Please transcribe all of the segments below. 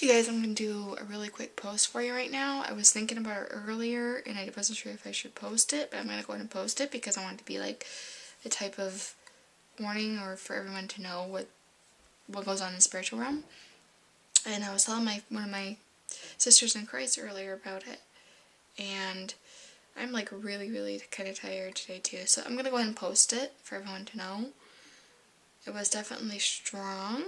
Hey guys, I'm going to do a really quick post for you right now. I was thinking about it earlier and I wasn't sure if I should post it, but I'm going to go ahead and post it because I want it to be like a type of warning or for everyone to know what goes on in the spiritual realm. And I was telling one of my sisters in Christ earlier about it, and I'm like really kind of tired today too, so I'm going to go ahead and post it for everyone to know. It was definitely strong.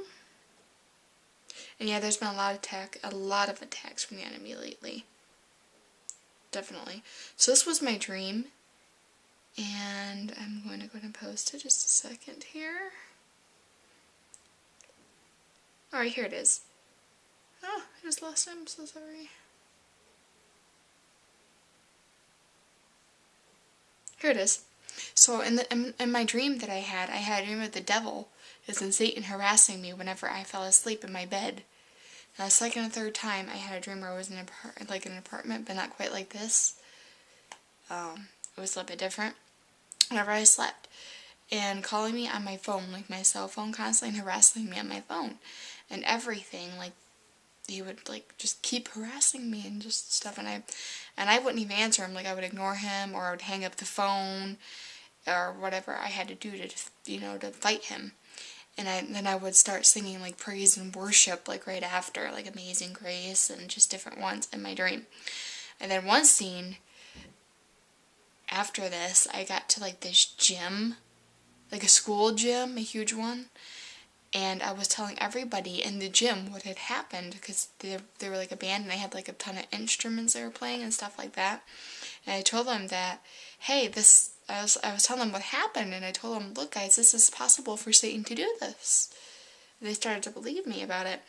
And yeah, there's been a lot of attacks from the enemy lately. Definitely. So this was my dream, and I'm going to go ahead and post it just a second here. Alright, here it is. Oh, I just lost it. I'm so sorry. Here it is. So in my dream that I had a dream of the devil as in Satan harassing me whenever I fell asleep in my bed. Now, the second and third time, I had a dream where I was in an apartment, but not quite like this. It was a little bit different. Whenever I slept, and calling me on my phone, like my cell phone, constantly harassing me on my phone, and everything. Like he would like just keep harassing me and just stuff, and I wouldn't even answer him. Like I would ignore him, or I would hang up the phone, or whatever I had to do to to fight him. And then I would start singing like praise and worship like right after, like Amazing Grace and just different ones in my dream. And then one scene after this, I got to like this gym, like a school gym, a huge one, and I was telling everybody in the gym what had happened because they were like a band and they had like a ton of instruments they were playing and stuff like that. And I told them that, hey, I was telling them what happened, and I told them, look guys, this is possible for Satan to do this. And they started to believe me about it.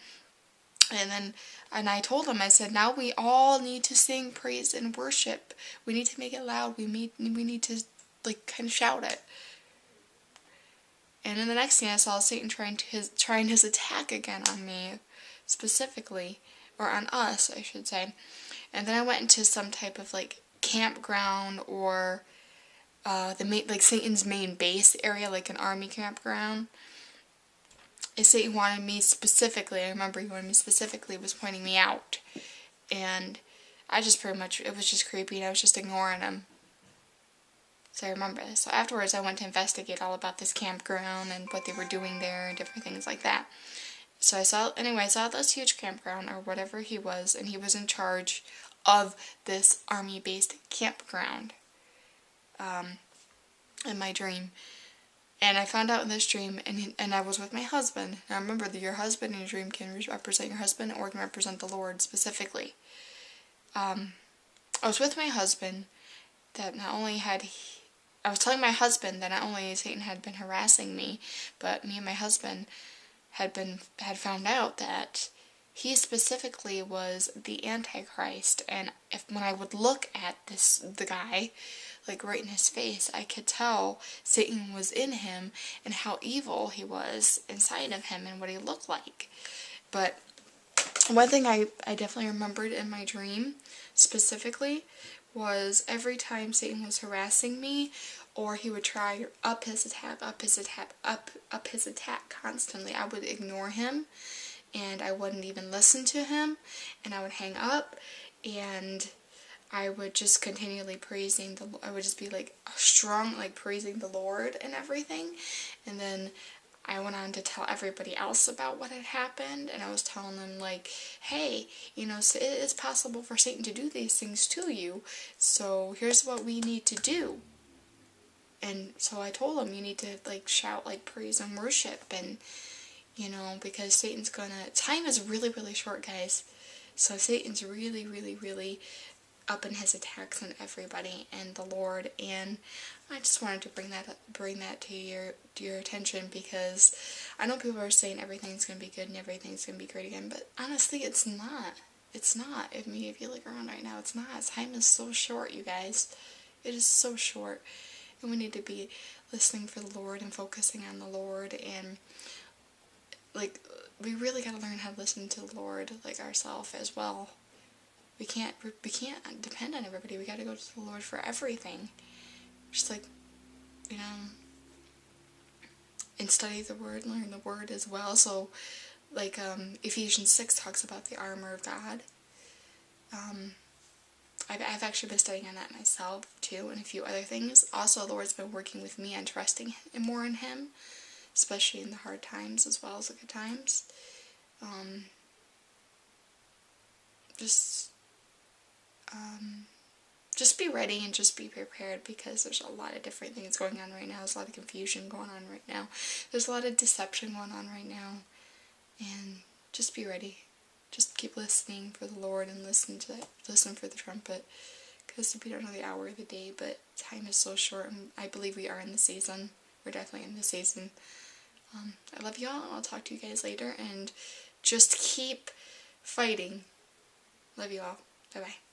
And I told them, I said, now we all need to sing praise and worship. We need to make it loud. We need to like kind of shout it. And in the next scene, I saw Satan trying his attack again on me, specifically, or on us, I should say. And then I went into some type of like campground or like Satan's main base area, like an army campground. And Satan wanted me specifically. I remember he wanted me specifically, was pointing me out, and I just pretty much, it was just creepy, and I was just ignoring him. So I remember this. So afterwards, I went to investigate all about this campground and what they were doing there and different things like that. So I saw this huge campground or whatever he was, and he was in charge of this army-based campground in my dream. And I found out in this dream, and I was with my husband. Now remember that your husband in your dream can represent your husband or can represent the Lord specifically. I was with my husband that not only had I was telling my husband that not only Satan had been harassing me, but me and my husband had found out that he specifically was the Antichrist. And when I would look at the guy, like right in his face, I could tell Satan was in him and how evil he was inside of him and what he looked like. But one thing I definitely remembered in my dream specifically was every time Satan was harassing me, or he would try up his attack constantly, I would ignore him, and I wouldn't even listen to him, and I would hang up, and I would just continually I would just be like strong, like praising the Lord and everything. And then I went on to tell everybody else about what had happened, and I was telling them like, hey, so it is possible for Satan to do these things to you, so here's what we need to do. And so I told them, you need to like shout like praise and worship, and because time is really short, guys. So Satan's really up in his attacks on everybody and the Lord, and I just wanted to bring that to your attention, because I know people are saying everything's gonna be good and everything's gonna be great again, but honestly, it's not. It's not. If you look around right now, it's not. Time is so short, you guys. It is so short, and we need to be listening for the Lord and focusing on the Lord, and like we really gotta learn how to listen to the Lord, like ourselves as well. We can't depend on everybody. We gotta go to the Lord for everything. Just like, and study the Word, learn the Word as well. So like Ephesians 6 talks about the armor of God. I've actually been studying on that myself too, and a few other things. Also, the Lord's been working with me on trusting more in Him, especially in the hard times as well as the good times. Just be ready and just be prepared, because there's a lot of different things going on right now. There's a lot of confusion going on right now. There's a lot of deception going on right now. And just be ready. Just keep listening for the Lord and listen for the trumpet. Because we don't know the hour of the day, but time is so short, and I believe we are in the season. We're definitely in the season. I love y'all, and I'll talk to you guys later, and just keep fighting. Love you all. Bye-bye.